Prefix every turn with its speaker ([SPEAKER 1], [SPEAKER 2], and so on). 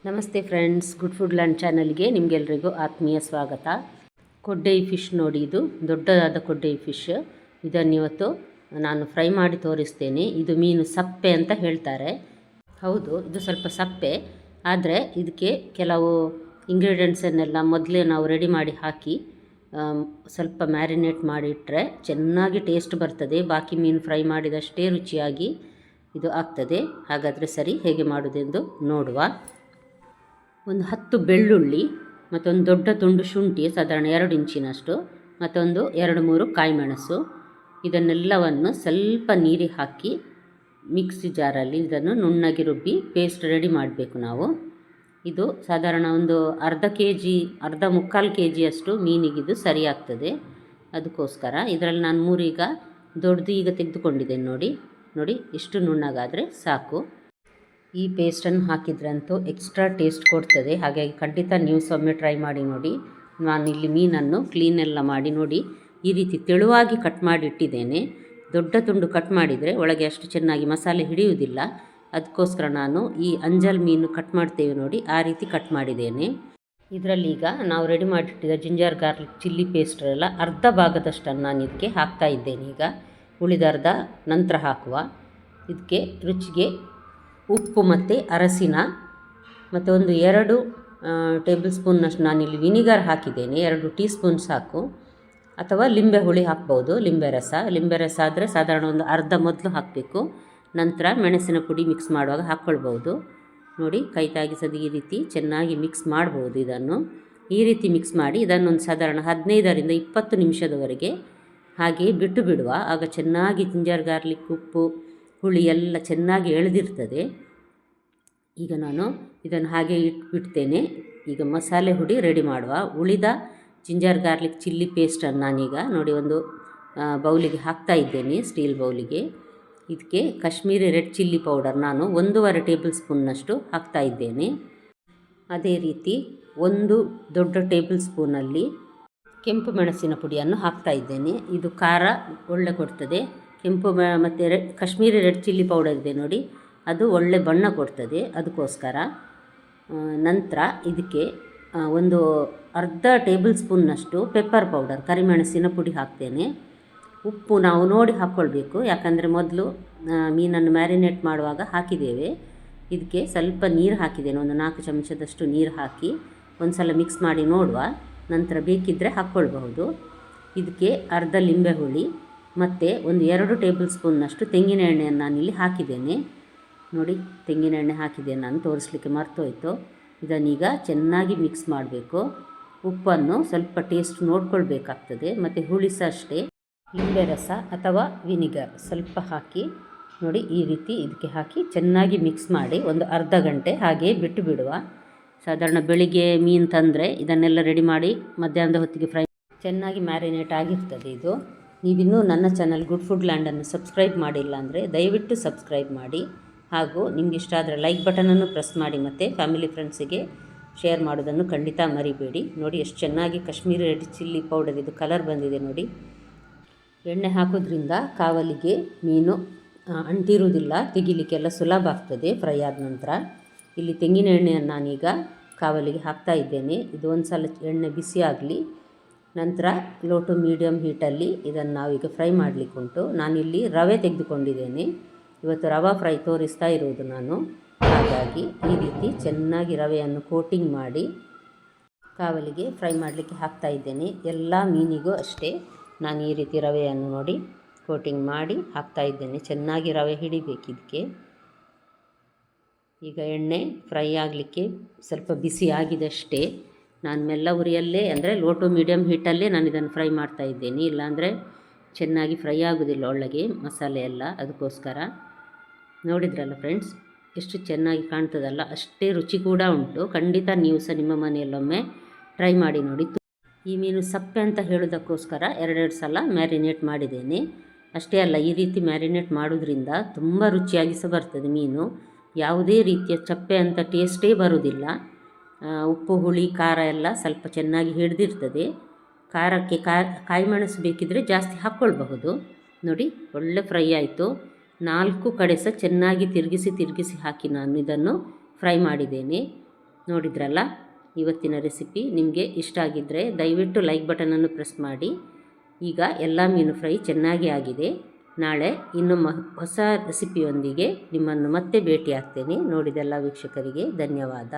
[SPEAKER 1] ನಮಸ್ತೆ friends, good food land ಚಾನಲ್ಗೆ ನಿಮಗೆಲ್ರಿಗೂ ಆತ್ಮೀಯ ಸ್ವಾಗತ. ಕೊಡ್ಡೈ ಫಿಶ್ ನೋಡಿ, ಇದು ದೊಡ್ಡದಾದ ಕೊಡ್ಡೈ ಫಿಶ್. ಇದನ್ನು ಇವತ್ತು ನಾನು ಫ್ರೈ ಮಾಡಿ ತೋರಿಸ್ತೇನೆ. ಇದು ಮೀನು ಸಪ್ಪೆ ಅಂತ ಹೇಳ್ತಾರೆ. ಹೌದು, ಇದು ಸ್ವಲ್ಪ ಸಪ್ಪೆ, ಆದರೆ ಇದಕ್ಕೆ ಕೆಲವು ಇಂಗ್ರೀಡಿಯೆಂಟ್ಸನ್ನೆಲ್ಲ ಮೊದಲೇ ನಾವು ರೆಡಿ ಮಾಡಿ ಹಾಕಿ ಸ್ವಲ್ಪ ಮ್ಯಾರಿನೇಟ್ ಮಾಡಿಟ್ರೆ ಚೆನ್ನಾಗಿ ಟೇಸ್ಟ್ ಬರ್ತದೆ. ಬಾಕಿ ಮೀನು ಫ್ರೈ ಮಾಡಿದಷ್ಟೇ ರುಚಿಯಾಗಿ ಇದು ಆಗ್ತದೆ. ಹಾಗಾದರೆ ಸರಿ, ಹೇಗೆ ಮಾಡೋದೆಂದು ನೋಡುವ. ಒಂದು 10 ಬೆಳ್ಳುಳ್ಳಿ, ಮತ್ತೊಂದು ದೊಡ್ಡ ತುಂಡು ಶುಂಠಿ ಸಾಧಾರಣ 2 ಇಂಚಿನಷ್ಟು, ಮತ್ತೊಂದು 2-3 ಕಾಯಿಮೆಣಸು. ಇದನ್ನೆಲ್ಲವನ್ನು ಸ್ವಲ್ಪ ನೀರಿಗೆ ಹಾಕಿ ಮಿಕ್ಸಿ ಜಾರಲ್ಲಿ ಇದನ್ನು ನುಣ್ಣಗೆ ರುಬ್ಬಿ ಪೇಸ್ಟ್ ರೆಡಿ ಮಾಡಬೇಕು ನಾವು. ಇದು ಸಾಧಾರಣ ಒಂದು ಮುಕ್ಕಾಲು ಕೆ ಜಿಯಷ್ಟು ಮೀನಿಗಿದು ಸರಿಯಾಗ್ತದೆ. ಅದಕ್ಕೋಸ್ಕರ ಇದರಲ್ಲಿ ನಾನು 3 ಈಗ ದೊಡ್ಡದು ಈಗ ತೆಗೆದುಕೊಂಡಿದ್ದೇನೆ. ನೋಡಿ ಇಷ್ಟು ನುಣ್ಣಗಾದರೆ ಸಾಕು. ಈ ಪೇಸ್ಟನ್ನು ಹಾಕಿದ್ರಂತೂ ಎಕ್ಸ್ಟ್ರಾ ಟೇಸ್ಟ್ ಕೊಡ್ತದೆ. ಹಾಗಾಗಿ ಖಂಡಿತ ನೀವು ಒಮ್ಮೆ ಟ್ರೈ ಮಾಡಿ ನೋಡಿ. ನಾನಿಲ್ಲಿ ಮೀನನ್ನು ಕ್ಲೀನೆಲ್ಲ ಮಾಡಿ ನೋಡಿ, ಈ ರೀತಿ ತೆಳುವಾಗಿ ಕಟ್ ಮಾಡಿ ಇಟ್ಟಿದ್ದೇನೆ. ದೊಡ್ಡ ತುಂಡು ಕಟ್ ಮಾಡಿದರೆ ಒಳಗೆ ಅಷ್ಟು ಚೆನ್ನಾಗಿ ಮಸಾಲೆ ಹಿಡಿಯುವುದಿಲ್ಲ. ಅದಕ್ಕೋಸ್ಕರ ನಾನು ಈ ಅಂಜಲ್ ಮೀನು ಕಟ್ ಮಾಡ್ತೇವೆ ನೋಡಿ, ಆ ರೀತಿ ಕಟ್ ಮಾಡಿದ್ದೇನೆ. ಇದರಲ್ಲಿ ಈಗ ನಾವು ರೆಡಿ ಮಾಡಿಟ್ಟಿದ್ದ ಜಿಂಜರ್ ಗಾರ್ಲಿಕ್ ಚಿಲ್ಲಿ ಪೇಸ್ಟರೆಲ್ಲ ಅರ್ಧ ಭಾಗದಷ್ಟನ್ನು ನಾನು ಇದಕ್ಕೆ ಹಾಕ್ತಾ ಇದ್ದೇನೆ. ಈಗ ಉಳಿದರ್ಧ ನಂತರ ಹಾಕುವ. ಇದಕ್ಕೆ ರುಚಿಗೆ ಉಪ್ಪು ಮತ್ತು ಅರಸಿನ ಮತ್ತು ಒಂದು 2 ಟೇಬಲ್ ಸ್ಪೂನ್ನಷ್ಟು ನಾನಿಲ್ಲಿ ವಿನಿಗರ್ ಹಾಕಿದ್ದೇನೆ. 2 ಟೀ ಸ್ಪೂನ್ ಸಾಕು. ಅಥವಾ ಲಿಂಬೆ ಹುಳಿ ಹಾಕ್ಬೋದು, ಲಿಂಬೆ ರಸ ಆದರೆ ಸಾಧಾರಣ ಒಂದು ಅರ್ಧ ಮೊದಲು ಹಾಕಬೇಕು. ನಂತರ ಮೆಣಸಿನ ಪುಡಿ ಮಿಕ್ಸ್ ಮಾಡುವಾಗ ಹಾಕ್ಕೊಳ್ಬೋದು. ನೋಡಿ, ಕೈ ತಾಗಿಸೋದು ಈ ರೀತಿ ಚೆನ್ನಾಗಿ ಮಿಕ್ಸ್ ಮಾಡ್ಬೋದು. ಇದನ್ನು ಈ ರೀತಿ ಮಿಕ್ಸ್ ಮಾಡಿ ಇದನ್ನೊಂದು ಸಾಧಾರಣ 15ರಿಂದ 20 ನಿಮಿಷದವರೆಗೆ ಹಾಗೆ ಬಿಟ್ಟು ಬಿಡುವ. ಆಗ ಚೆನ್ನಾಗಿ ಜಿಂಜರ್ ಗಾರ್ಲಿಕ್, ಉಪ್ಪು, ಹುಳಿ ಎಲ್ಲ ಚೆನ್ನಾಗಿ ಎಳೆದಿರ್ತದೆ. ಈಗ ನಾನು ಇದನ್ನು ಹಾಗೆ ಇಟ್ಬಿಡ್ತೇನೆ. ಈಗ ಮಸಾಲೆ ಹುಡಿ ರೆಡಿ ಮಾಡುವ. ಉಳಿದ ಜಿಂಜರ್ ಗಾರ್ಲಿಕ್ ಚಿಲ್ಲಿ ಪೇಸ್ಟನ್ನು ನಾನೀಗ ನೋಡಿ ಒಂದು ಬೌಲಿಗೆ ಹಾಕ್ತಾ ಇದ್ದೇನೆ, ಸ್ಟೀಲ್ ಬೌಲಿಗೆ. ಇದಕ್ಕೆ ಕಾಶ್ಮೀರಿ ರೆಡ್ ಚಿಲ್ಲಿ ಪೌಡರ್ ನಾನು 1.5 ಟೇಬಲ್ ಸ್ಪೂನ್ನಷ್ಟು ಹಾಕ್ತಾ ಇದ್ದೇನೆ. ಅದೇ ರೀತಿ 1 ದೊಡ್ಡ ಟೇಬಲ್ ಸ್ಪೂನಲ್ಲಿ ಕೆಂಪು ಮೆಣಸಿನ ಪುಡಿಯನ್ನು ಹಾಕ್ತಾ ಇದ್ದೇನೆ. ಇದು ಖಾರ ಒಳ್ಳೆ ಕೊಡ್ತದೆ. ಕೆಂಪು ಮತ್ತು ಕಾಶ್ಮೀರಿ ರೆಡ್ ಚಿಲ್ಲಿ ಪೌಡರ್ ಇದೆ ನೋಡಿ, ಅದು ಒಳ್ಳೆ ಬಣ್ಣ ಕೊಡ್ತದೆ. ಅದಕ್ಕೋಸ್ಕರ ನಂತರ ಇದಕ್ಕೆ ಒಂದು ಅರ್ಧ ಟೇಬಲ್ ಸ್ಪೂನ್ನಷ್ಟು ಪೆಪ್ಪರ್ ಪೌಡರ್, ಕರಿಮೆಣಸಿನ ಪುಡಿ ಹಾಕ್ತೇನೆ. ಉಪ್ಪು ನಾವು ನೋಡಿ ಹಾಕ್ಕೊಳ್ಬೇಕು, ಯಾಕಂದರೆ ಮೊದಲು ಮೀನನ್ನು ಮ್ಯಾರಿನೇಟ್ ಮಾಡುವಾಗ ಹಾಕಿದ್ದೇವೆ. ಇದಕ್ಕೆ ಸ್ವಲ್ಪ ನೀರು ಹಾಕಿದ್ದೇನೆ, ಒಂದು 4 ಚಮಚದಷ್ಟು ನೀರು ಹಾಕಿ ಒಂದು ಸಲ ಮಿಕ್ಸ್ ಮಾಡಿ ನೋಡುವ. ನಂತರ ಬೇಕಿದ್ದರೆ ಹಾಕ್ಕೊಳ್ಬಹುದು. ಇದಕ್ಕೆ ಅರ್ಧ ಲಿಂಬೆ ಹುಳಿ ಮತ್ತು ಒಂದು 2 ಟೇಬಲ್ ಸ್ಪೂನ್ನಷ್ಟು ತೆಂಗಿನ ಎಣ್ಣೆಯನ್ನು ನಾನಿಲ್ಲಿ ಹಾಕಿದ್ದೇನೆ. ನೋಡಿ, ತೆಂಗಿನ ಎಣ್ಣೆ ಹಾಕಿದ್ದೇನೆ, ನಾನು ತೋರಿಸ್ಲಿಕ್ಕೆ ಮರ್ತೋಯ್ತು. ಇದನ್ನೀಗ ಚೆನ್ನಾಗಿ ಮಿಕ್ಸ್ ಮಾಡಬೇಕು. ಉಪ್ಪನ್ನು ಸ್ವಲ್ಪ ಟೇಸ್ಟ್ ನೋಡ್ಕೊಳ್ಬೇಕಾಗ್ತದೆ. ಮತ್ತು ಹುಳಿ ಸಹ ಅಷ್ಟೇ, ಲಿಂಬೆ ರಸ ಅಥವಾ ವಿನಿಗರ್ ಸ್ವಲ್ಪ ಹಾಕಿ ನೋಡಿ, ಈ ರೀತಿ ಇದಕ್ಕೆ ಹಾಕಿ ಚೆನ್ನಾಗಿ ಮಿಕ್ಸ್ ಮಾಡಿ ಒಂದು ಅರ್ಧ ಗಂಟೆ ಹಾಗೆ ಬಿಟ್ಟು ಬಿಡುವ. ಸಾಧಾರಣ ಬೆಳಿಗ್ಗೆ ಮೀನು ತಂದರೆ ಇದನ್ನೆಲ್ಲ ರೆಡಿ ಮಾಡಿ ಮಧ್ಯಾಹ್ನದ ಹೊತ್ತಿಗೆ ಫ್ರೈ ಚೆನ್ನಾಗಿ ಮ್ಯಾರಿನೇಟ್ ಆಗಿರ್ತದೆ. ಇದು ನೀವಿನ್ನೂ ನನ್ನ ಚಾನಲ್ ಗುಡ್ ಫುಡ್ ಲ್ಯಾಂಡನ್ನು ಸಬ್ಸ್ಕ್ರೈಬ್ ಮಾಡಿಲ್ಲ ಅಂದರೆ ದಯವಿಟ್ಟು ಸಬ್ಸ್ಕ್ರೈಬ್ ಮಾಡಿ. ಹಾಗೂ ನಿಮ್ಗೆ ಇಷ್ಟ ಆದರೆ ಲೈಕ್ ಬಟನನ್ನು ಪ್ರೆಸ್ ಮಾಡಿ ಮತ್ತು ಫ್ಯಾಮಿಲಿ ಫ್ರೆಂಡ್ಸಿಗೆ ಶೇರ್ ಮಾಡೋದನ್ನು ಖಂಡಿತ ಮರಿಬೇಡಿ. ನೋಡಿ, ಎಷ್ಟು ಚೆನ್ನಾಗಿ ಕಾಶ್ಮೀರಿ ರೆಡ್ ಚಿಲ್ಲಿ ಪೌಡರ್ ಇದು ಕಲರ್ ಬಂದಿದೆ ನೋಡಿ. ಎಣ್ಣೆ ಹಾಕೋದ್ರಿಂದ ಕಾವಲಿಗೆ ಮೀನು ಅಂಟಿರುವುದಿಲ್ಲ, ತೆಗಿಲಿಕ್ಕೆಲ್ಲ ಸುಲಭ ಆಗ್ತದೆ ಫ್ರೈ ಆದ ನಂತರ. ಇಲ್ಲಿ ತೆಂಗಿನ ಎಣ್ಣೆಯನ್ನು ನಾನೀಗ ಕಾವಲಿಗೆ ಹಾಕ್ತಾ ಇದ್ದೇನೆ. ಇದು ಒಂದು ಸಲ ಎಣ್ಣೆ ಬಿಸಿ ಆಗಲಿ. ನಂತರ ಲೋ ಟು ಮೀಡಿಯಮ್ ಹೀಟಲ್ಲಿ ಇದನ್ನು ನಾವೀಗ ಫ್ರೈ ಮಾಡಲಿಕ್ಕುಂಟು. ನಾನಿಲ್ಲಿ ರವೆ ತೆಗೆದುಕೊಂಡಿದ್ದೇನೆ. ಇವತ್ತು ರವಾ ಫ್ರೈ ತೋರಿಸ್ತಾ ಇರುವುದು ನಾನು. ಹಾಗಾಗಿ ಈ ರೀತಿ ಚೆನ್ನಾಗಿ ರವೆಯನ್ನು ಕೋಟಿಂಗ್ ಮಾಡಿ ಕಾವಲಿಗೆ ಫ್ರೈ ಮಾಡಲಿಕ್ಕೆ ಹಾಕ್ತಾ ಇದ್ದೇನೆ. ಎಲ್ಲ ಮೀನಿಗೂ ಅಷ್ಟೇ ನಾನು ಈ ರೀತಿ ರವೆಯನ್ನು ನೋಡಿ ಕೋಟಿಂಗ್ ಮಾಡಿ ಹಾಕ್ತಾ ಇದ್ದೇನೆ. ಚೆನ್ನಾಗಿ ರವೆ ಹಿಡಿಬೇಕಿದ್ದಕ್ಕೆ. ಈಗ ಎಣ್ಣೆ ಫ್ರೈ ಆಗಲಿಕ್ಕೆ ಸ್ವಲ್ಪ ಬಿಸಿ ಆಗಿದಷ್ಟೇ. ನಾನು ಮೆಲ್ಲ ಉರಿಯಲ್ಲೇ, ಅಂದರೆ ಲೋ ಟು ಮೀಡಿಯಮ್ ಹೀಟಲ್ಲೇ ನಾನು ಇದನ್ನು ಫ್ರೈ ಮಾಡ್ತಾ ಇದ್ದೇನೆ. ಇಲ್ಲಾಂದರೆ ಚೆನ್ನಾಗಿ ಫ್ರೈ ಆಗೋದಿಲ್ಲ ಒಳಗೆ ಮಸಾಲೆ ಎಲ್ಲ. ಅದಕ್ಕೋಸ್ಕರ ನೋಡಿದ್ರಲ್ಲ ಫ್ರೆಂಡ್ಸ್, ಎಷ್ಟು ಚೆನ್ನಾಗಿ ಕಾಣ್ತದಲ್ಲ, ಅಷ್ಟೇ ರುಚಿ ಕೂಡ ಉಂಟು. ಖಂಡಿತ ನೀವು ಸಹ ನಿಮ್ಮ ಮನೆಯಲ್ಲೊಮ್ಮೆ ಟ್ರೈ ಮಾಡಿ ನೋಡಿ. ಈ ಮೀನು ಸಪ್ಪೆ ಅಂತ ಹೇಳೋದಕ್ಕೋಸ್ಕರ 2 ಸಲ ಮ್ಯಾರಿನೇಟ್ ಮಾಡಿದ್ದೇನೆ. ಅಷ್ಟೇ ಅಲ್ಲ, ಈ ರೀತಿ ಮ್ಯಾರಿನೇಟ್ ಮಾಡೋದ್ರಿಂದ ತುಂಬ ರುಚಿಯಾಗಿ ಸಹ ಬರ್ತದೆ ಮೀನು. ಯಾವುದೇ ರೀತಿಯ ಚಪ್ಪೆ ಅಂತ ಟೇಸ್ಟೇ ಬರೋದಿಲ್ಲ. ಉಪ್ಪು, ಹುಳಿ, ಖಾರ ಎಲ್ಲ ಸ್ವಲ್ಪ ಚೆನ್ನಾಗಿ ಹಿಡಿದಿರ್ತದೆ. ಖಾರಕ್ಕೆ ಕಾಯಿಮೆಣಸು ಬೇಕಿದ್ದರೆ ಜಾಸ್ತಿ ಹಾಕ್ಕೊಳ್ಬಹುದು. ನೋಡಿ, ಒಳ್ಳೆ ಫ್ರೈ ಆಯಿತು. 4 ಕಡೆ ಸಹ ಚೆನ್ನಾಗಿ ತಿರುಗಿಸಿ ಹಾಕಿ ನಾನು ಇದನ್ನು ಫ್ರೈ ಮಾಡಿದ್ದೇನೆ. ನೋಡಿದ್ರಲ್ಲ ಇವತ್ತಿನ ರೆಸಿಪಿ. ನಿಮಗೆ ಇಷ್ಟ ಆಗಿದ್ದರೆ ದಯವಿಟ್ಟು ಲೈಕ್ ಬಟನನ್ನು ಪ್ರೆಸ್ ಮಾಡಿ. ಈಗ ಎಲ್ಲ ಮೀನು ಫ್ರೈ ಚೆನ್ನಾಗಿ ಆಗಿದೆ. ನಾಳೆ ಇನ್ನೊಮ್ಮೆ ಹೊಸ ರೆಸಿಪಿಯೊಂದಿಗೆ ನಿಮ್ಮನ್ನು ಮತ್ತೆ ಭೇಟಿ ಆಗ್ತೇನೆ. ನೋಡಿದೆಲ್ಲ ವೀಕ್ಷಕರಿಗೆ ಧನ್ಯವಾದ.